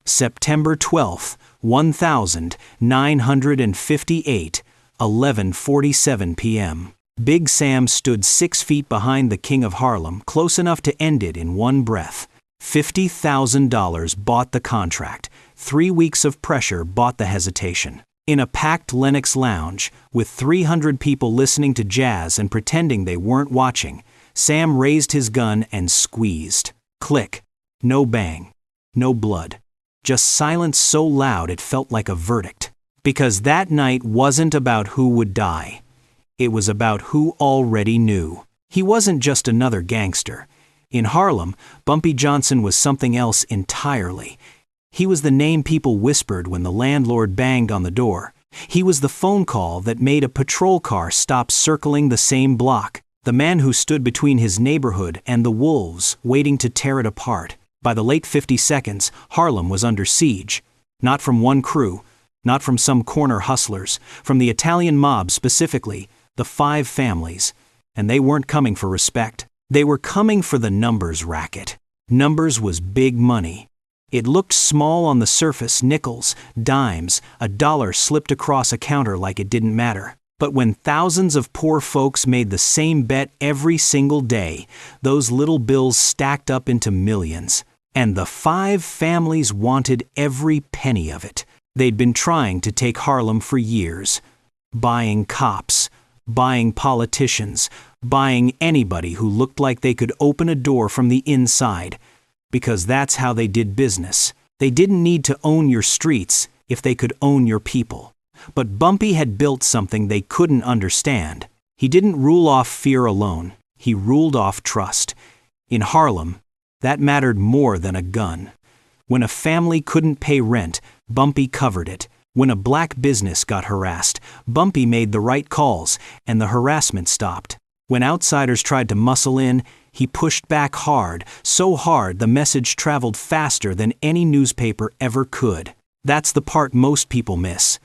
September 12th, 1958, 11:47 p.m. Big Sam stood 6 feet behind the king of Harlem, close enough to end it in one breath. $50,000 bought the contract. 3 weeks of pressure bought the hesitation. In a packed Lennox Lounge, with 300 people listening to jazz and pretending they weren't watching, Sam raised his gun and squeezed. Click. No bang. No blood. Just silence so loud it felt like a verdict. Because that night wasn't about who would die. It was about who already knew. He wasn't just another gangster. In Harlem, Bumpy Johnson was something else entirely. He was the name people whispered when the landlord banged on the door. He was the phone call that made a patrol car stop circling the same block. The man who stood between his neighborhood and the wolves, waiting to tear it apart. By the late 52nds, Harlem was under siege. Not from one crew, not from some corner hustlers, from the Italian mob specifically, the 5 families. And they weren't coming for respect. They were coming for the numbers racket. Numbers was big money. It looked small on the surface, nickels, dimes, a dollar slipped across a counter like it didn't matter. But when thousands of poor folks made the same bet every single day, those little bills stacked up into millions. And the 5 families wanted every penny of it. They'd been trying to take Harlem for years. Buying cops, buying politicians, buying anybody who looked like they could open a door from the inside. Because that's how they did business. They didn't need to own your streets if they could own your people. But Bumpy had built something they couldn't understand. He didn't rule off fear alone. He ruled off trust. In Harlem, that mattered more than a gun. When a family couldn't pay rent, Bumpy covered it. When a black business got harassed, Bumpy made the right calls, and the harassment stopped. When outsiders tried to muscle in, he pushed back hard, so hard the message traveled faster than any newspaper ever could. That's the part most people miss.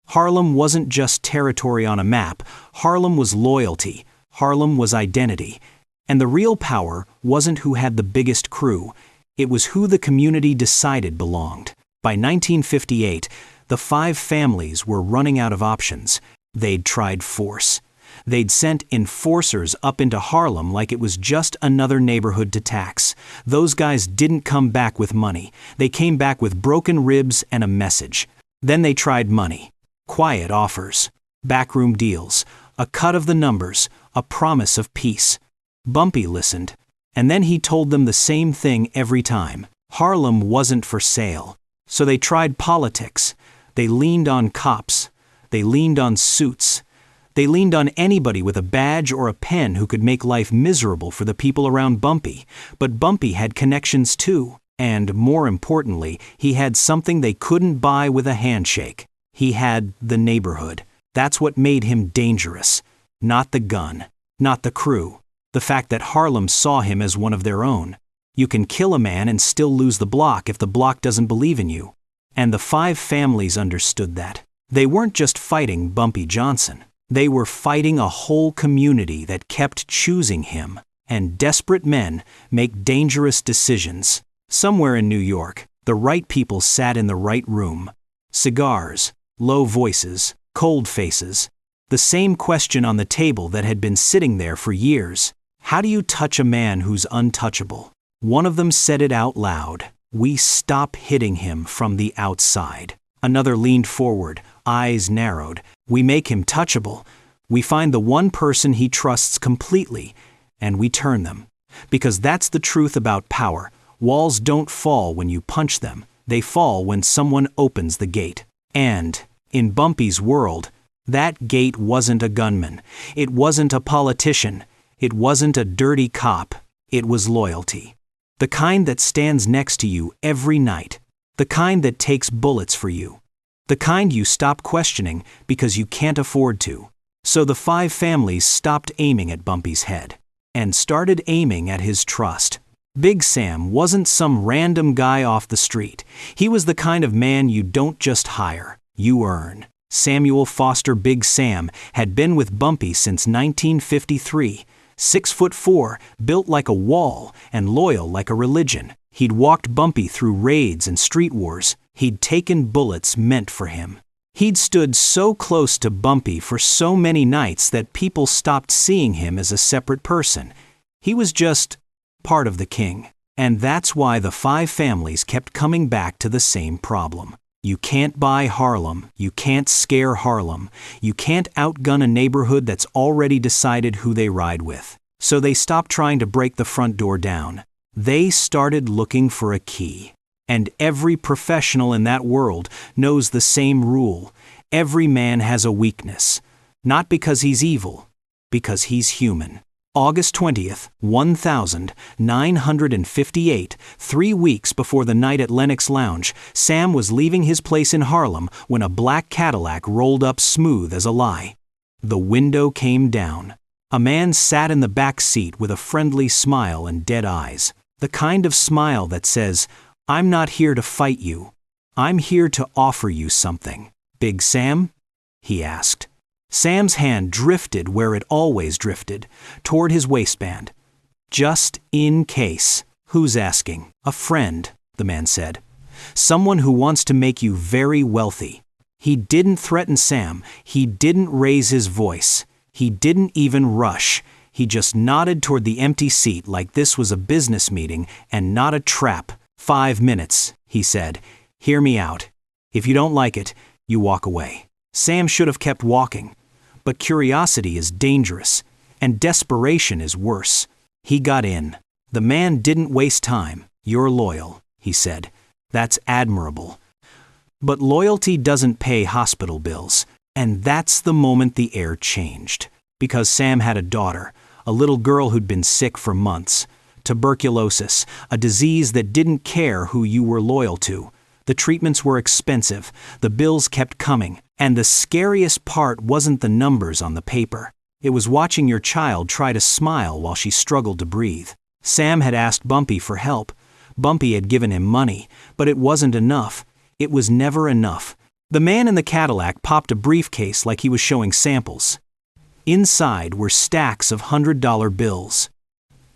Harlem wasn't just territory on a map. Harlem was loyalty. Harlem was identity. And the real power wasn't who had the biggest crew. It was who the community decided belonged. By 1958, the 5 families were running out of options. They'd tried force. They'd sent enforcers up into Harlem like it was just another neighborhood to tax. Those guys didn't come back with money. They came back with broken ribs and a message. Then they tried money. Quiet offers. Backroom deals. A cut of the numbers. A promise of peace. Bumpy listened. And then he told them the same thing every time. Harlem wasn't for sale. So they tried politics. They leaned on cops. They leaned on suits. They leaned on anybody with a badge or a pen who could make life miserable for the people around Bumpy. But Bumpy had connections too. And more importantly, he had something they couldn't buy with a handshake. He had the neighborhood. That's what made him dangerous. Not the gun. Not the crew. The fact that Harlem saw him as one of their own. You can kill a man and still lose the block if the block doesn't believe in you. And the 5 families understood that. They weren't just fighting Bumpy Johnson. They were fighting a whole community that kept choosing him. And desperate men make dangerous decisions. Somewhere in New York, the right people sat in the right room. Cigars, low voices, cold faces. The same question on the table that had been sitting there for years. How do you touch a man who's untouchable? One of them said it out loud. We stop hitting him from the outside. Another leaned forward, eyes narrowed. We make him touchable. We find the one person he trusts completely, and we turn them. Because that's the truth about power. Walls don't fall when you punch them. They fall when someone opens the gate. And, in Bumpy's world, that gate wasn't a gunman. It wasn't a politician. It wasn't a dirty cop. It was loyalty. The kind that stands next to you every night. The kind that takes bullets for you. The kind you stop questioning because you can't afford to. So the 5 families stopped aiming at Bumpy's head and started aiming at his trust. Big Sam wasn't some random guy off the street. He was the kind of man you don't just hire, you earn. Samuel Foster Big Sam had been with Bumpy since 1953. 6'4", built like a wall and loyal like a religion. He'd walked Bumpy through raids and street wars. He'd taken bullets meant for him. He'd stood so close to Bumpy for so many nights that people stopped seeing him as a separate person. He was just part of the king. And that's why the 5 families kept coming back to the same problem. You can't buy Harlem. You can't scare Harlem. You can't outgun a neighborhood that's already decided who they ride with. So they stopped trying to break the front door down. They started looking for a key. And every professional in that world knows the same rule. Every man has a weakness. Not because he's evil, because he's human. August 20th, 1958, 3 weeks before the night at Lennox Lounge, Sam was leaving his place in Harlem when a black Cadillac rolled up smooth as a lie. The window came down. A man sat in the back seat with a friendly smile and dead eyes. The kind of smile that says, "I'm not here to fight you. I'm here to offer you something." "Big Sam?" he asked. Sam's hand drifted where it always drifted, toward his waistband. "Just in case." "Who's asking?" "A friend," the man said. "Someone who wants to make you very wealthy." He didn't threaten Sam. He didn't raise his voice. He didn't even rush. He just nodded toward the empty seat like this was a business meeting and not a trap. "5 minutes," he said. "Hear me out. If you don't like it, you walk away." Sam should have kept walking. But curiosity is dangerous, and desperation is worse. He got in. The man didn't waste time. "You're loyal," he said. "That's admirable. But loyalty doesn't pay hospital bills." And that's the moment the air changed. Because Sam had a daughter, a little girl who'd been sick for months. Tuberculosis, a disease that didn't care who you were loyal to. The treatments were expensive, the bills kept coming, and the scariest part wasn't the numbers on the paper. It was watching your child try to smile while she struggled to breathe. Sam had asked Bumpy for help. Bumpy had given him money, but it wasn't enough. It was never enough. The man in the Cadillac popped a briefcase like he was showing samples. Inside were stacks of $100 bills.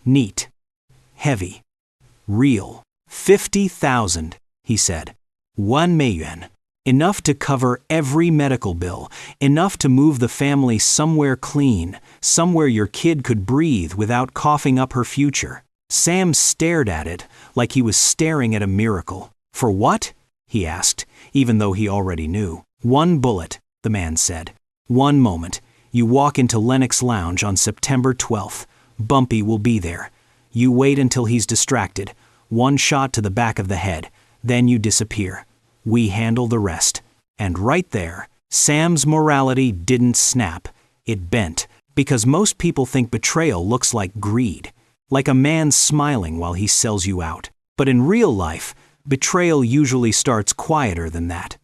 Neat. Heavy. Real. 50,000, he said. 1 million. Enough to cover every medical bill, enough to move the family somewhere clean, somewhere your kid could breathe without coughing up her future. Sam stared at it like he was staring at a miracle. "For what?" he asked, even though he already knew. "1 bullet, the man said. 1 moment. You walk into Lennox Lounge on September 12th. Bumpy will be there. You wait until he's distracted. 1 shot to the back of the head. Then you disappear. We handle the rest." And right there, Sam's morality didn't snap. It bent, because most people think betrayal looks like greed, like a man smiling while he sells you out. But in real life, betrayal usually starts quieter than that.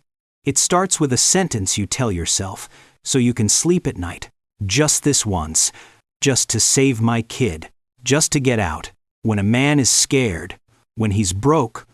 It starts with a sentence you tell yourself, so you can sleep at night. "Just this once. Just to save my kid. Just to get out." When a man is scared, when he's broke,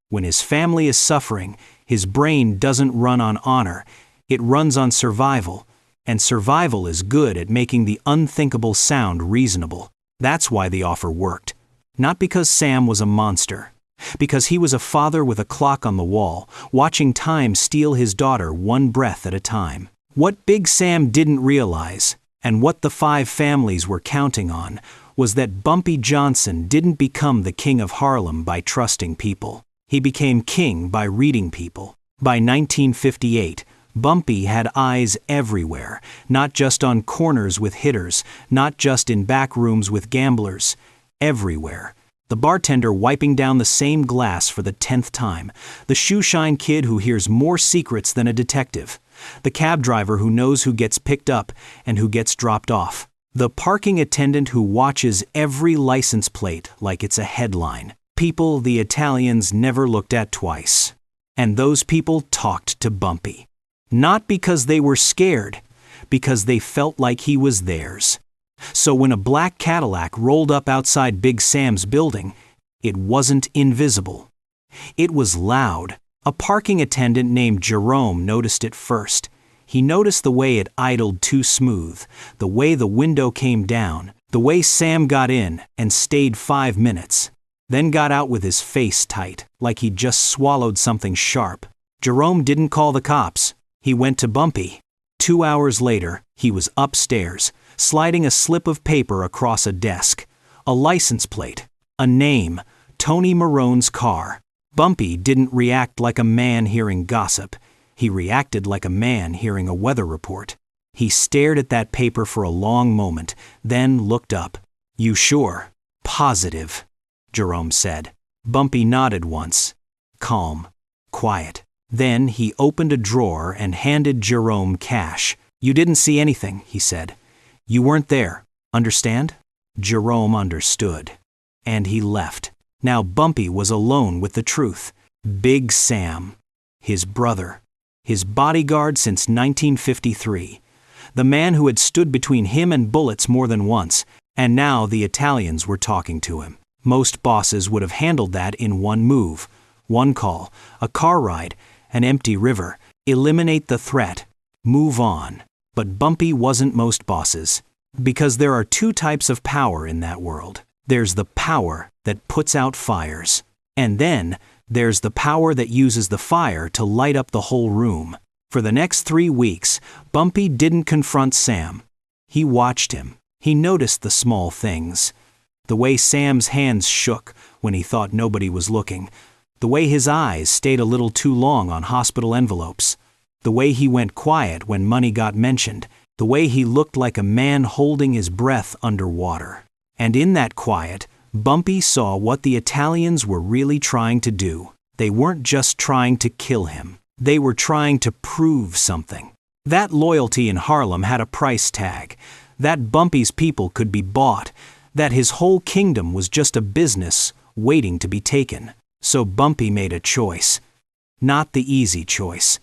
when his family is suffering, his brain doesn't run on honor. It runs on survival. And survival is good at making the unthinkable sound reasonable. That's why the offer worked. Not because Sam was a monster. Because he was a father with a clock on the wall, watching time steal his daughter 1 breath at a time. What Big Sam didn't realize, and what the 5 families were counting on, was that Bumpy Johnson didn't become the king of Harlem by trusting people. He became king by reading people. By 1958, Bumpy had eyes everywhere, not just on corners with hitters, not just in back rooms with gamblers. Everywhere. The bartender wiping down the same glass for the 10th time. The shoeshine kid who hears more secrets than a detective. The cab driver who knows who gets picked up and who gets dropped off. The parking attendant who watches every license plate like it's a headline. People the Italians never looked at twice. And those people talked to Bumpy. Not because they were scared, because they felt like he was theirs. So when a black Cadillac rolled up outside Big Sam's building, it wasn't invisible. It was loud. A parking attendant named Jerome noticed it first. He noticed the way it idled too smooth, the way the window came down, the way Sam got in and stayed 5 minutes. then got out with his face tight, like he'd just swallowed something sharp. Jerome didn't call the cops. He went to Bumpy. 2 hours later, he was upstairs, sliding a slip of paper across a desk. A license plate. A name. Tony Marone's car. Bumpy didn't react like a man hearing gossip. He reacted like a man hearing a weather report. He stared at that paper for a long moment, then looked up. "You sure?" "Positive," Jerome said. Bumpy nodded once. Calm. Quiet. Then he opened a drawer and handed Jerome cash. "You didn't see anything," he said. "You weren't there. Understand?" Jerome understood. And he left. Now Bumpy was alone with the truth. Big Sam. His brother. His bodyguard since 1953. The man who had stood between him and bullets more than once, and now the Italians were talking to him. Most bosses would have handled that in one move. One call, a car ride, an empty river. Eliminate the threat. Move on. But Bumpy wasn't most bosses. Because there are two types of power in that world. There's the power that puts out fires. And then there's the power that uses the fire to light up the whole room. For the next 3 weeks, Bumpy didn't confront Sam. He watched him. He noticed the small things. The way Sam's hands shook when he thought nobody was looking. The way his eyes stayed a little too long on hospital envelopes. The way he went quiet when money got mentioned. The way he looked like a man holding his breath underwater. And in that quiet, Bumpy saw what the Italians were really trying to do. They weren't just trying to kill him. They were trying to prove something. That loyalty in Harlem had a price tag. That Bumpy's people could be bought. That his whole kingdom was just a business waiting to be taken. So Bumpy made a choice. Not the easy choice.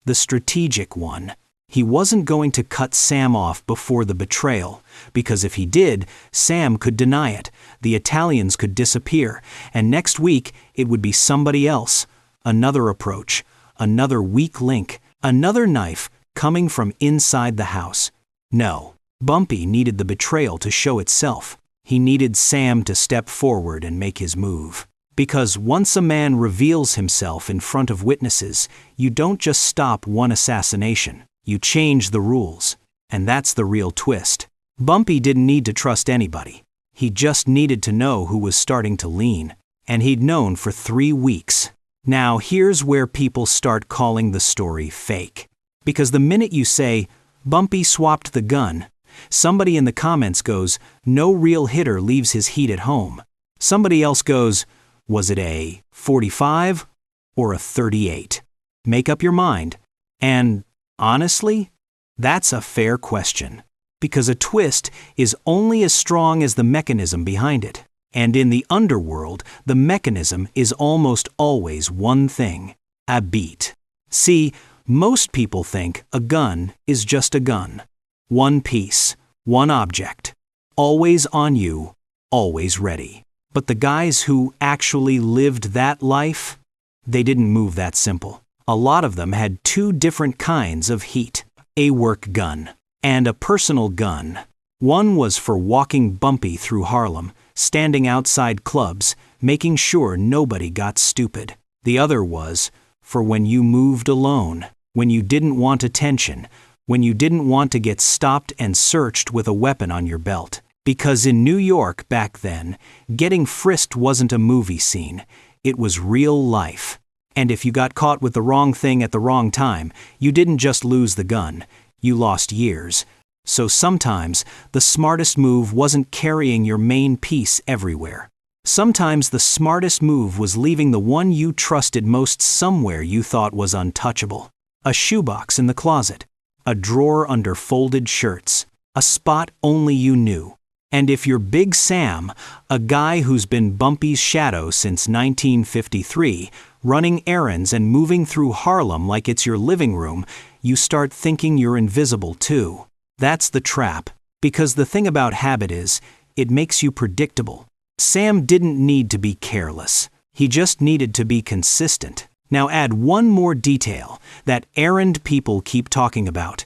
The strategic one. He wasn't going to cut Sam off before the betrayal, because if he did, Sam could deny it, the Italians could disappear, and next week it would be somebody else. Another approach, another weak link, another knife coming from inside the house. No, Bumpy needed the betrayal to show itself. He needed Sam to step forward and make his move. Because once a man reveals himself in front of witnesses, you don't just stop one assassination. You change the rules, and that's the real twist. Bumpy didn't need to trust anybody. He just needed to know who was starting to lean, and he'd known for 3 weeks. Now here's where people start calling the story fake. Because the minute you say, Bumpy swapped the gun, somebody in the comments goes, no real hitter leaves his heat at home. Somebody else goes, was it a 45 or a 38? Make up your mind. And honestly, that's a fair question, because a twist is only as strong as the mechanism behind it. And in the underworld, the mechanism is almost always one thing: a beat. See, most people think a gun is just a gun. One piece, one object, always on you, always ready. But the guys who actually lived that life, they didn't move that simple. A lot of them had 2 different kinds of heat, a work gun and a personal gun. One was for walking Bumpy through Harlem, standing outside clubs, making sure nobody got stupid. The other was for when you moved alone, when you didn't want attention, when you didn't want to get stopped and searched with a weapon on your belt. Because in New York back then, getting frisked wasn't a movie scene, it was real life. And if you got caught with the wrong thing at the wrong time, you didn't just lose the gun, you lost years. So sometimes, the smartest move wasn't carrying your main piece everywhere. Sometimes the smartest move was leaving the one you trusted most somewhere you thought was untouchable. A shoebox in the closet, a drawer under folded shirts, a spot only you knew. And if you're Big Sam, a guy who's been Bumpy's shadow since 1953, running errands and moving through Harlem like it's your living room, you start thinking you're invisible too. That's the trap, because the thing about habit is, it makes you predictable. Sam didn't need to be careless. He just needed to be consistent. Now add one more detail that errand people keep talking about.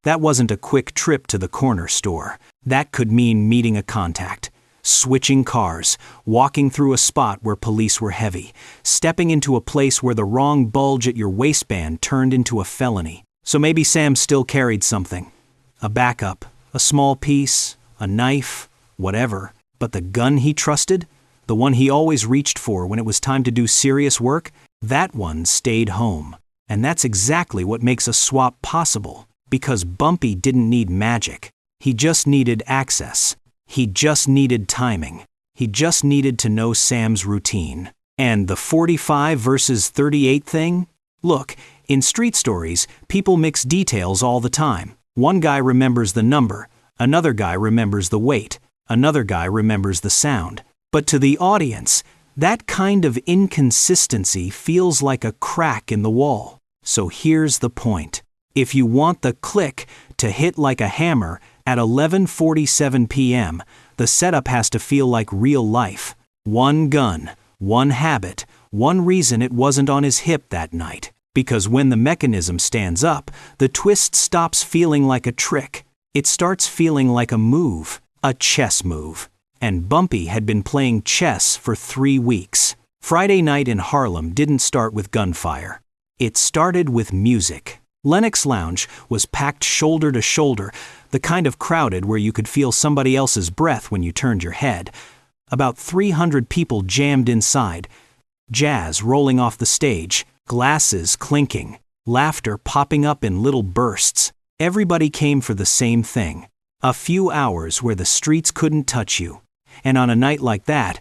That wasn't a quick trip to the corner store. That could mean meeting a contact. switching cars, walking through a spot where police were heavy, stepping into a place where the wrong bulge at your waistband turned into a felony. So maybe Sam still carried something. A backup, a small piece, a knife, whatever. But the gun he trusted, the one he always reached for when it was time to do serious work, that one stayed home. And that's exactly what makes a swap possible. Because Bumpy didn't need magic. He just needed access. He just needed timing. He just needed to know Sam's routine. And the 45 versus 38 thing? Look, in street stories, people mix details all the time. One guy remembers the number, another guy remembers the weight, another guy remembers the sound. But to the audience, that kind of inconsistency feels like a crack in the wall. So here's the point. If you want the click to hit like a hammer at 11:47 p.m., the setup has to feel like real life. One gun, one habit, one reason it wasn't on his hip that night. Because when the mechanism stands up, the twist stops feeling like a trick. It starts feeling like a move, a chess move. And Bumpy had been playing chess for 3 weeks. Friday night in Harlem didn't start with gunfire. It started with music. Lennox Lounge was packed shoulder to shoulder, the kind of crowded where you could feel somebody else's breath when you turned your head. About 300 people jammed inside. Jazz rolling off the stage, glasses clinking, laughter popping up in little bursts. Everybody came for the same thing. A few hours where the streets couldn't touch you. And on a night like that,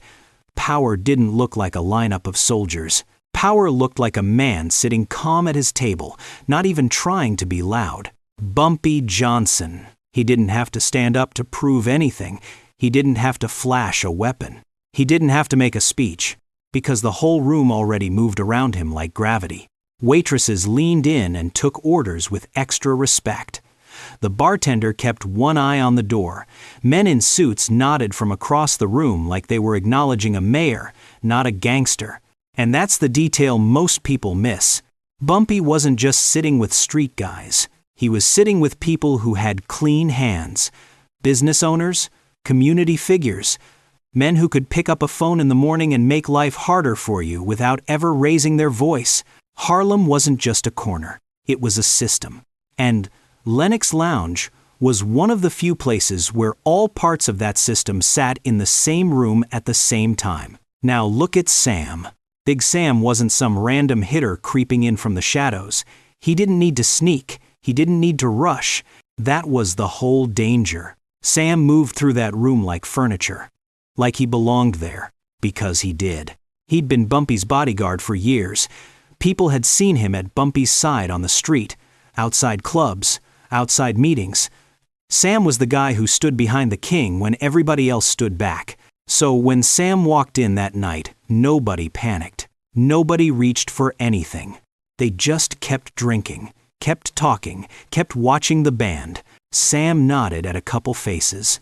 power didn't look like a lineup of soldiers. Power looked like a man sitting calm at his table, not even trying to be loud. Bumpy Johnson. He didn't have to stand up to prove anything. He didn't have to flash a weapon. He didn't have to make a speech, because the whole room already moved around him like gravity. Waitresses leaned in and took orders with extra respect. The bartender kept one eye on the door. Men in suits nodded from across the room like they were acknowledging a mayor, not a gangster. And that's the detail most people miss. Bumpy wasn't just sitting with street guys. He was sitting with people who had clean hands. Business owners, community figures, men who could pick up a phone in the morning and make life harder for you without ever raising their voice. Harlem wasn't just a corner. It was a system. And Lennox Lounge was one of the few places where all parts of that system sat in the same room at the same time. Now look at Sam. Big Sam wasn't some random hitter creeping in from the shadows. He didn't need to sneak. He didn't need to rush. That was the whole danger. Sam moved through that room like furniture. Like he belonged there. Because he did. He'd been Bumpy's bodyguard for years. People had seen him at Bumpy's side on the street, outside clubs, outside meetings. Sam was the guy who stood behind the king when everybody else stood back. So when Sam walked in that night, nobody panicked. Nobody reached for anything. They just kept drinking, kept talking, kept watching the band. Sam nodded at a couple faces,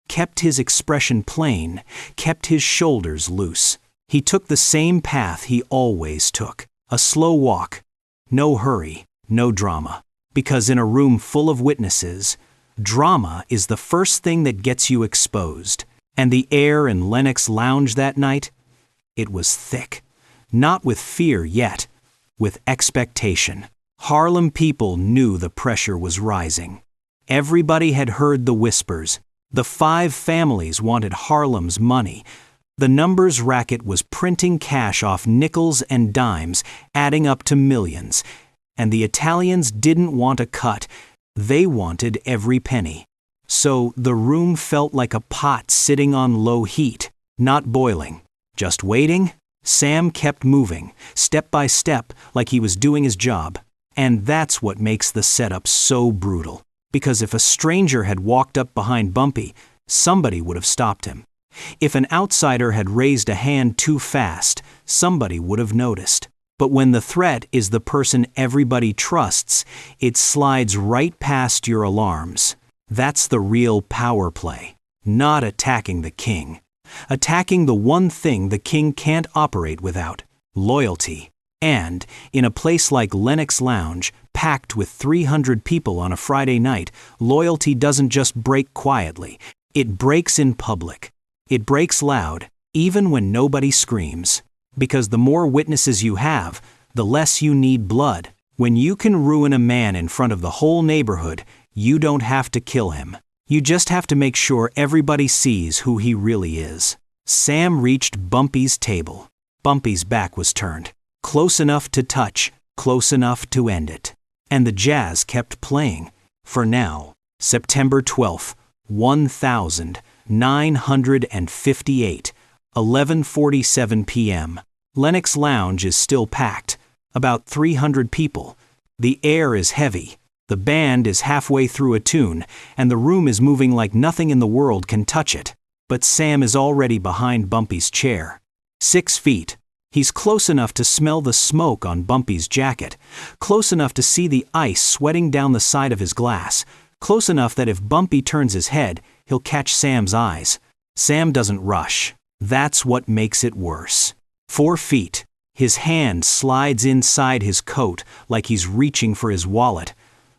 kept his expression plain, kept his shoulders loose. He took the same path he always took, a slow walk. No hurry, no drama. Because in a room full of witnesses, drama is the first thing that gets you exposed. And the air in Lennox Lounge that night, it was thick. Not with fear yet, with expectation. Harlem people knew the pressure was rising. Everybody had heard the whispers. The 5 families wanted Harlem's money. The numbers racket was printing cash off nickels and dimes, adding up to millions. And the Italians didn't want a cut. They wanted every penny. So the room felt like a pot sitting on low heat, not boiling. Just waiting? Sam kept moving, step by step, like he was doing his job. And that's what makes the setup so brutal. Because if a stranger had walked up behind Bumpy, somebody would have stopped him. If an outsider had raised a hand too fast, somebody would have noticed. But when the threat is the person everybody trusts, it slides right past your alarms. That's the real power play, not attacking the king. Attacking the one thing the king can't operate without, loyalty. And, in a place like Lennox Lounge, packed with 300 people on a Friday night, loyalty doesn't just break quietly, it breaks in public. It breaks loud, even when nobody screams. Because the more witnesses you have, the less you need blood. When you can ruin a man in front of the whole neighborhood, you don't have to kill him. You just have to make sure everybody sees who he really is. Sam reached Bumpy's table. Bumpy's back was turned. Close enough to touch, close enough to end it. And the jazz kept playing. For now, September 12th, 1958, 11:47 p.m. Lennox Lounge is still packed. About 300 people. The air is heavy. The band is halfway through a tune, and the room is moving like nothing in the world can touch it. But Sam is already behind Bumpy's chair. 6 feet. He's close enough to smell the smoke on Bumpy's jacket, close enough to see the ice sweating down the side of his glass, close enough that if Bumpy turns his head, he'll catch Sam's eyes. Sam doesn't rush. That's what makes it worse. 4 feet. His hand slides inside his coat like he's reaching for his wallet.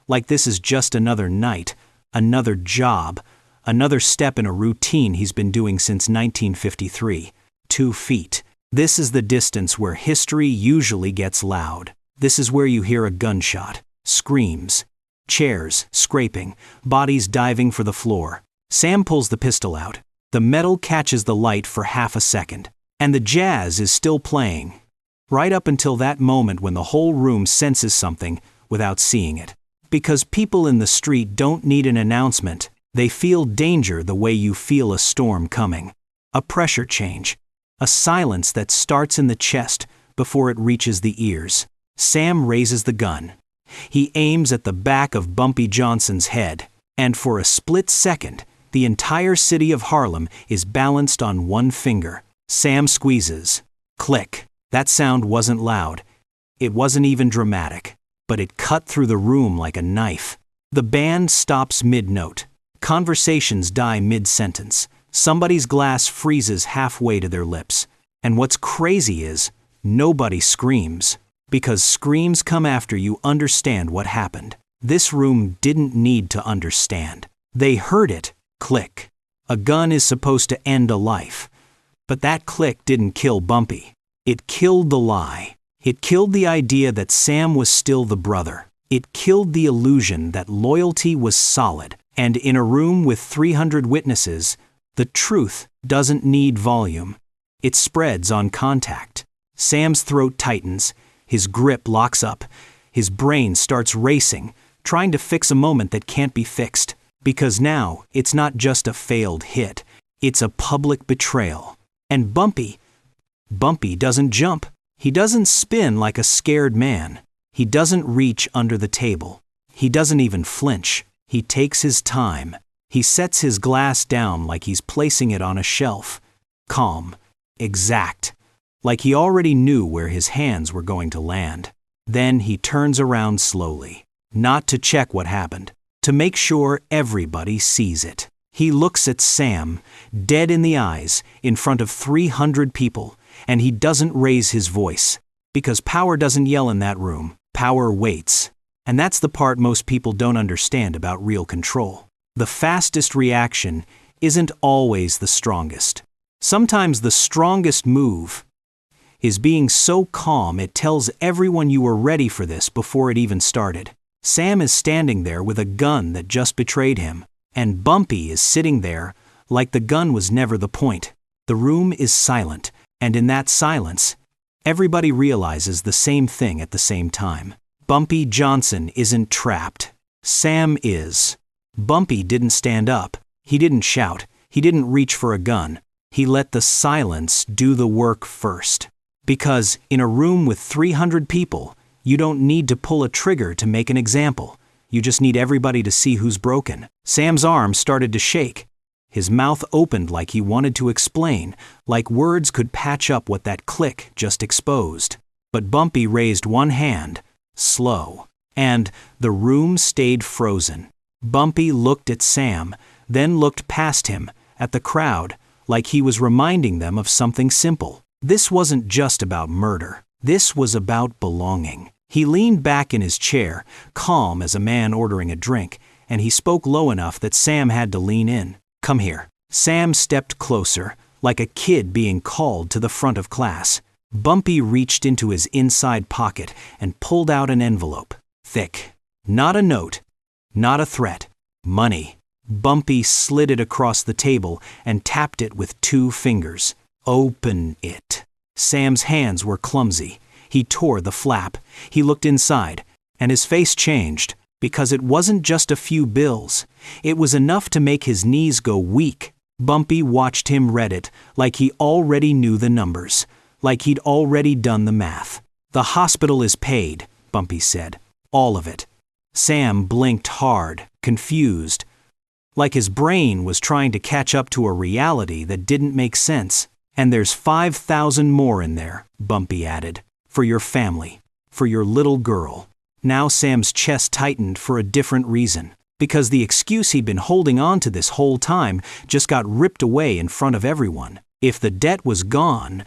Like this is just another night, another job, another step in a routine he's been doing since 1953. 2 feet. This is the distance where history usually gets loud. This is where you hear a gunshot, screams, chairs scraping, bodies diving for the floor. Sam pulls the pistol out. The metal catches the light for half a second. And the jazz is still playing. Right up until that moment when the whole room senses something without seeing it. Because people in the street don't need an announcement. They feel danger the way you feel a storm coming. A pressure change. A silence that starts in the chest before it reaches the ears. Sam raises the gun. He aims at the back of Bumpy Johnson's head. And for a split second, the entire city of Harlem is balanced on one finger. Sam squeezes. Click. That sound wasn't loud. It wasn't even dramatic. But it cut through the room like a knife. The band stops mid-note. Conversations die mid-sentence. Somebody's glass freezes halfway to their lips. And what's crazy is, nobody screams. Because screams come after you understand what happened. This room didn't need to understand. They heard it. Click. A gun is supposed to end a life. But that click didn't kill Bumpy. It killed the lie. It killed the idea that Sam was still the brother. It killed the illusion that loyalty was solid. And in a room with 300 witnesses, the truth doesn't need volume. It spreads on contact. Sam's throat tightens. His grip locks up. His brain starts racing, trying to fix a moment that can't be fixed. Because now, it's not just a failed hit. It's a public betrayal. And Bumpy doesn't jump. He doesn't spin like a scared man. He doesn't reach under the table. He doesn't even flinch. He takes his time. He sets his glass down like he's placing it on a shelf. Calm. Exact. Like he already knew where his hands were going to land. Then he turns around slowly. Not to check what happened. To make sure everybody sees it. He looks at Sam, dead in the eyes, in front of 300 people. And he doesn't raise his voice. Because power doesn't yell in that room. Power waits. And that's the part most people don't understand about real control. The fastest reaction isn't always the strongest. Sometimes the strongest move is being so calm it tells everyone you were ready for this before it even started. Sam is standing there with a gun that just betrayed him. And Bumpy is sitting there like the gun was never the point. The room is silent. And in that silence, everybody realizes the same thing at the same time. Bumpy Johnson isn't trapped. Sam is. Bumpy didn't stand up. He didn't shout. He didn't reach for a gun. He let the silence do the work first. Because in a room with 300 people, you don't need to pull a trigger to make an example. You just need everybody to see who's broken. Sam's arm started to shake. His mouth opened like he wanted to explain, like words could patch up what that click just exposed. But Bumpy raised one hand, slow, and the room stayed frozen. Bumpy looked at Sam, then looked past him, at the crowd, like he was reminding them of something simple. This wasn't just about murder. This was about belonging. He leaned back in his chair, calm as a man ordering a drink, and he spoke low enough that Sam had to lean in. Come here. Sam stepped closer, like a kid being called to the front of class. Bumpy reached into his inside pocket and pulled out an envelope. Thick. Not a note. Not a threat. Money. Bumpy slid it across the table and tapped it with 2 fingers. Open it. Sam's hands were clumsy. He tore the flap. He looked inside, and his face changed, because it wasn't just a few bills. It was enough to make his knees go weak. Bumpy watched him read it, like he already knew the numbers, like he'd already done the math. "The hospital is paid," Bumpy said. "All of it." Sam blinked hard, confused, like his brain was trying to catch up to a reality that didn't make sense. "And there's 5,000 more in there," Bumpy added, "for your family, for your little girl." Now Sam's chest tightened for a different reason, because the excuse he'd been holding on to this whole time just got ripped away in front of everyone. If the debt was gone,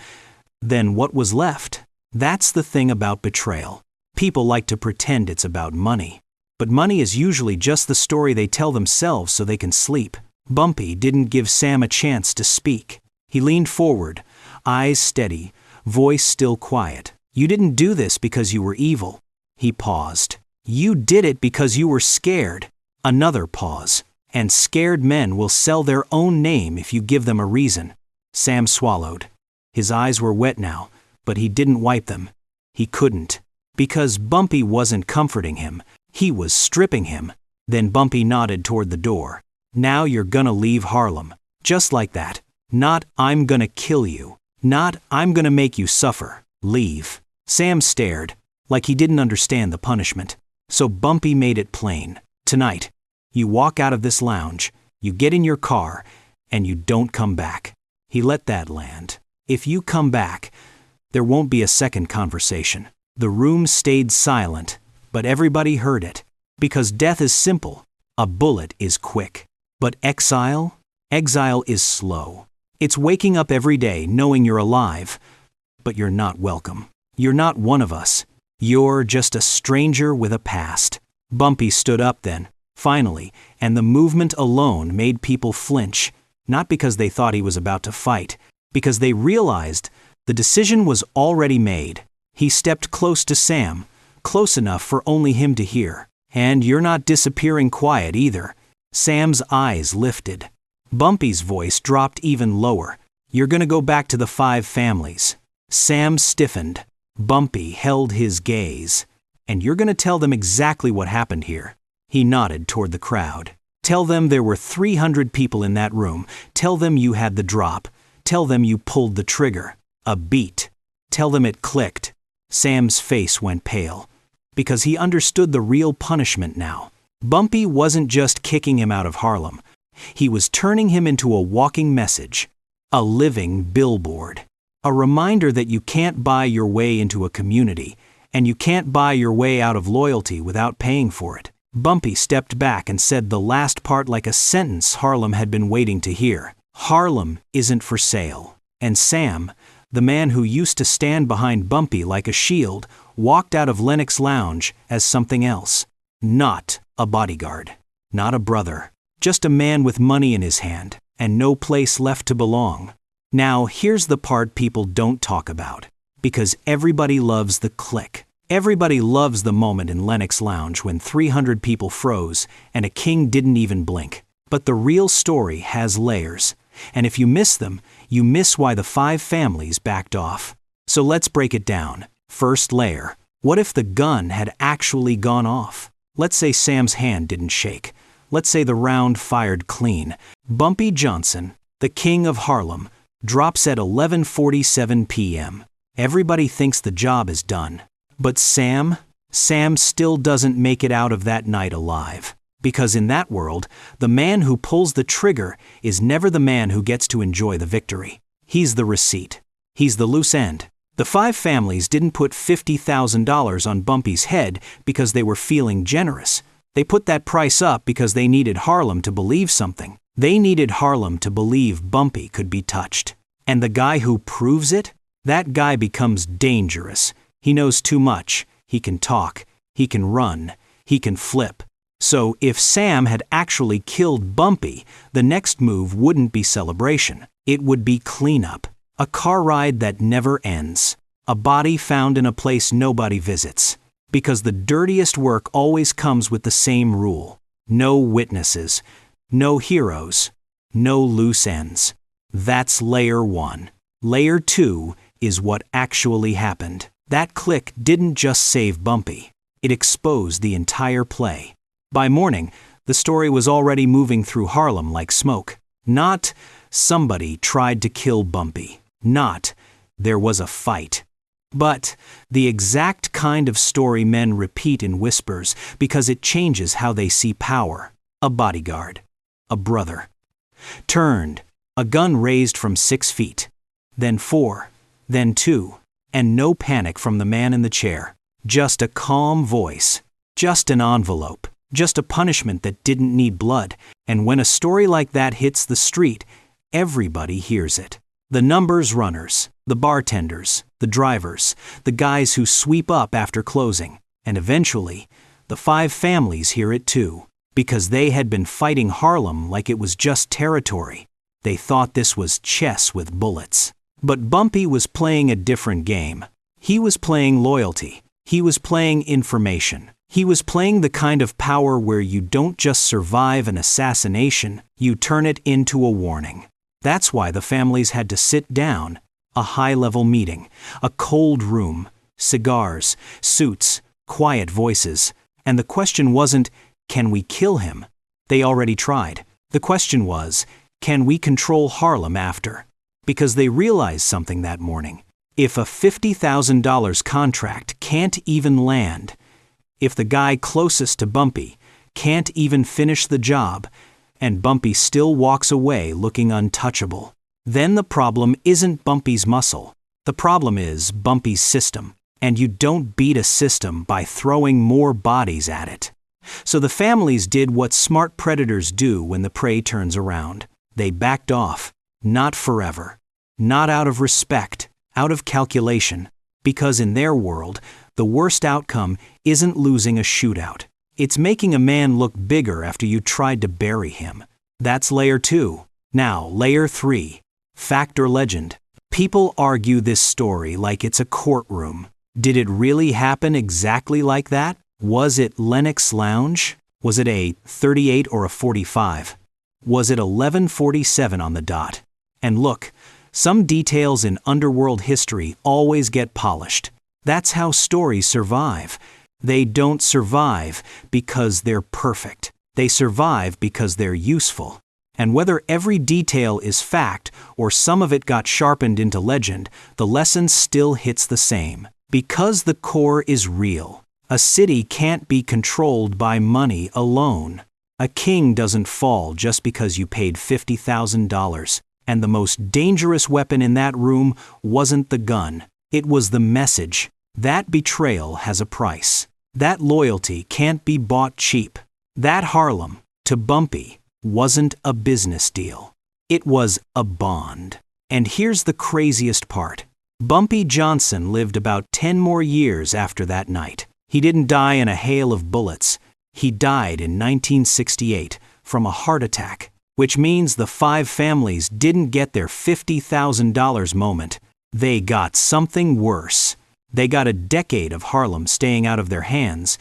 then what was left? That's the thing about betrayal. People like to pretend it's about money. But money is usually just the story they tell themselves so they can sleep. Bumpy didn't give Sam a chance to speak. He leaned forward, eyes steady, voice still quiet. "You didn't do this because you were evil." He paused. "You did it because you were scared." Another pause. "And scared men will sell their own name if you give them a reason." Sam swallowed. His eyes were wet now, but he didn't wipe them. He couldn't. Because Bumpy wasn't comforting him. He was stripping him. Then Bumpy nodded toward the door. "Now you're gonna leave Harlem. Just like that. Not, 'I'm gonna kill you.' Not, 'I'm gonna make you suffer.' Leave." Sam stared, like he didn't understand the punishment. So Bumpy made it plain. "Tonight, you walk out of this lounge, you get in your car, and you don't come back." He let that land. "If you come back, there won't be a second conversation." The room stayed silent, but everybody heard it. Because death is simple. A bullet is quick. But exile? Exile is slow. It's waking up every day knowing you're alive, but you're not welcome. You're not one of us. You're just a stranger with a past. Bumpy stood up then, finally, and the movement alone made people flinch, not because they thought he was about to fight, because they realized the decision was already made. He stepped close to Sam, close enough for only him to hear. "And you're not disappearing quiet either." Sam's eyes lifted. Bumpy's voice dropped even lower. "You're gonna go back to the 5 families." Sam stiffened. Bumpy held his gaze. "And you're gonna tell them exactly what happened here." He nodded toward the crowd. "Tell them there were 300 people in that room. Tell them you had the drop. Tell them you pulled the trigger. A beat. Tell them it clicked." Sam's face went pale, because he understood the real punishment now. Bumpy wasn't just kicking him out of Harlem. He was turning him into a walking message, a living billboard, a reminder that you can't buy your way into a community, and you can't buy your way out of loyalty without paying for it. Bumpy stepped back and said the last part like a sentence Harlem had been waiting to hear. "Harlem isn't for sale." And Sam, the man who used to stand behind Bumpy like a shield, walked out of Lennox Lounge as something else. Not a bodyguard. Not a brother. Just a man with money in his hand, and no place left to belong. Now, here's the part people don't talk about. Because everybody loves the click. Everybody loves the moment in Lennox Lounge when 300 people froze and a king didn't even blink. But the real story has layers. And if you miss them, you miss why the 5 families backed off. So let's break it down. First layer. What if the gun had actually gone off? Let's say Sam's hand didn't shake. Let's say the round fired clean. Bumpy Johnson, the king of Harlem, drops at 11:47 p.m. Everybody thinks the job is done. But Sam still doesn't make it out of that night alive. Because in that world, the man who pulls the trigger is never the man who gets to enjoy the victory. He's the receipt. He's the loose end. The 5 families didn't put $50,000 on Bumpy's head because they were feeling generous. They put that price up because they needed Harlem to believe something. They needed Harlem to believe Bumpy could be touched. And the guy who proves it? That guy becomes dangerous. He knows too much. He can talk. He can run. He can flip. So if Sam had actually killed Bumpy, the next move wouldn't be celebration. It would be cleanup. A car ride that never ends. A body found in a place nobody visits. Because the dirtiest work always comes with the same rule. No witnesses. No heroes. No loose ends. That's layer 1. Layer 2 is what actually happened. That click didn't just save Bumpy. It exposed the entire play. By morning, the story was already moving through Harlem like smoke. Not, somebody tried to kill Bumpy. Not, there was a fight. But the exact kind of story men repeat in whispers because it changes how they see power. A bodyguard. A brother. Turned. A gun raised from 6 feet. Then 4. Then 2. And no panic from the man in the chair. Just a calm voice. Just an envelope. Just a punishment that didn't need blood. And when a story like that hits the street, everybody hears it. The numbers runners, the bartenders, the drivers, the guys who sweep up after closing. And eventually, the 5 families hear it too. Because they had been fighting Harlem like it was just territory. They thought this was chess with bullets. But Bumpy was playing a different game. He was playing loyalty. He was playing information. He was playing the kind of power where you don't just survive an assassination, you turn it into a warning. That's why the families had to sit down. A high-level meeting, a cold room, cigars, suits, quiet voices. And the question wasn't, can we kill him? They already tried. The question was, can we control Harlem after? Because they realized something that morning. If a $50,000 contract can't even land, if the guy closest to Bumpy can't even finish the job, and Bumpy still walks away looking untouchable, then the problem isn't Bumpy's muscle. The problem is Bumpy's system. And you don't beat a system by throwing more bodies at it. So the families did what smart predators do when the prey turns around. They backed off. Not forever. Not out of respect, out of calculation. Because in their world, the worst outcome isn't losing a shootout. It's making a man look bigger after you tried to bury him. That's layer 2. Now, layer 3. Fact or legend. People argue this story like it's a courtroom. Did it really happen exactly like that? Was it Lennox Lounge? Was it a 38 or a 45? Was it 11:47 on the dot? And look, some details in underworld history always get polished. That's how stories survive. They don't survive because they're perfect. They survive because they're useful. And whether every detail is fact or some of it got sharpened into legend, the lesson still hits the same. Because the core is real. A city can't be controlled by money alone. A king doesn't fall just because you paid $50,000. And the most dangerous weapon in that room wasn't the gun. It was the message. That betrayal has a price. That loyalty can't be bought cheap. That Harlem, to Bumpy, wasn't a business deal. It was a bond. And here's the craziest part. Bumpy Johnson lived about 10 more years after that night. He didn't die in a hail of bullets. He died in 1968 from a heart attack, which means the 5 families didn't get their $50,000 moment. They got something worse. They got a decade of Harlem staying out of their hands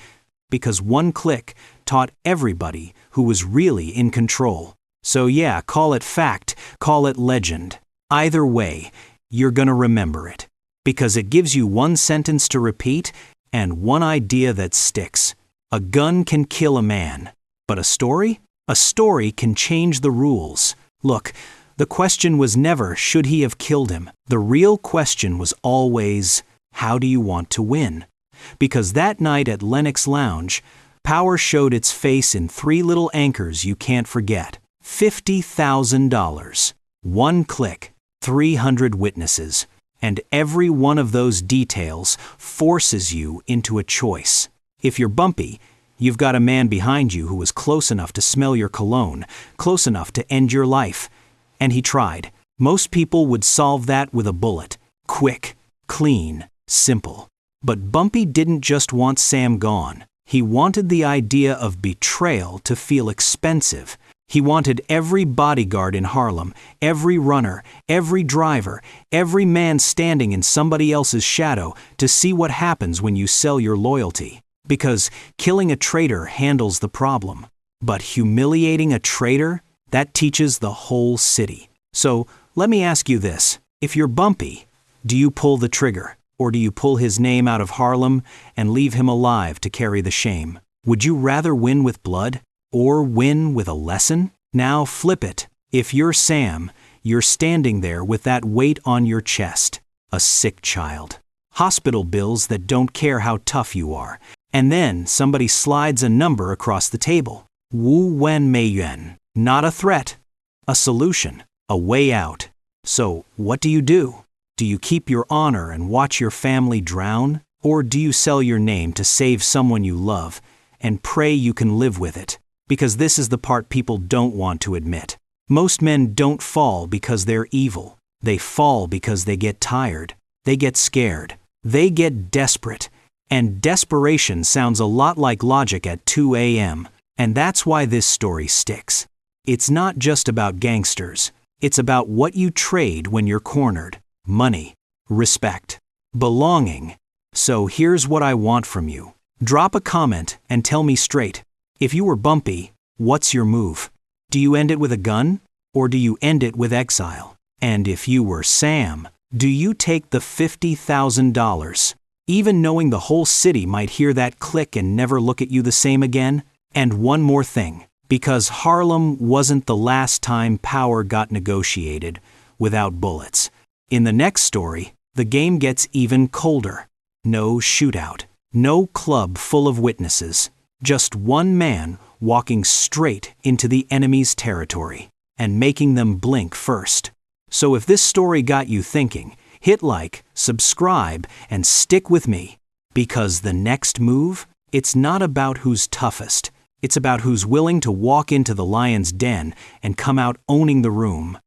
because one click taught everybody who was really in control. So yeah, call it fact, call it legend. Either way, you're gonna remember it. Because it gives you one sentence to repeat and one idea that sticks. A gun can kill a man, but a story? A story can change the rules. Look, the question was never, should he have killed him? The real question was always, how do you want to win? Because that night at Lennox Lounge, power showed its face in 3 little anchors you can't forget. $50,000. One click. 300 witnesses. And every one of those details forces you into a choice. If you're Bumpy, you've got a man behind you who was close enough to smell your cologne, close enough to end your life. And he tried. Most people would solve that with a bullet. Quick, clean, simple. But Bumpy didn't just want Sam gone. He wanted the idea of betrayal to feel expensive. He wanted every bodyguard in Harlem, every runner, every driver, every man standing in somebody else's shadow to see what happens when you sell your loyalty. Because killing a traitor handles the problem. But humiliating a traitor, that teaches the whole city. So let me ask you this. If you're Bumpy, do you pull the trigger? Or do you pull his name out of Harlem and leave him alive to carry the shame? Would you rather win with blood? Or win with a lesson? Now flip it. If you're Sam, you're standing there with that weight on your chest. A sick child. Hospital bills that don't care how tough you are. And then somebody slides a number across the table. Wu Wen Mei Yuan. Not a threat. A solution. A way out. So what do? Do you keep your honor and watch your family drown? Or do you sell your name to save someone you love and pray you can live with it? Because this is the part people don't want to admit. Most men don't fall because they're evil. They fall because they get tired. They get scared. They get desperate. And desperation sounds a lot like logic at 2 a.m. And that's why this story sticks. It's not just about gangsters. It's about what you trade when you're cornered. Money, respect, belonging. So here's what I want from you. Drop a comment and tell me straight. If you were Bumpy, what's your move? Do you end it with a gun? Or do you end it with exile? And if you were Sam, do you take the $50,000? Even knowing the whole city might hear that click and never look at you the same again? And one more thing. Because Harlem wasn't the last time power got negotiated without bullets. In the next story, the game gets even colder. No shootout. No club full of witnesses. Just one man walking straight into the enemy's territory and making them blink first. So if this story got you thinking, hit like, subscribe, and stick with me. Because the next move, it's not about who's toughest. It's about who's willing to walk into the lion's den and come out owning the room.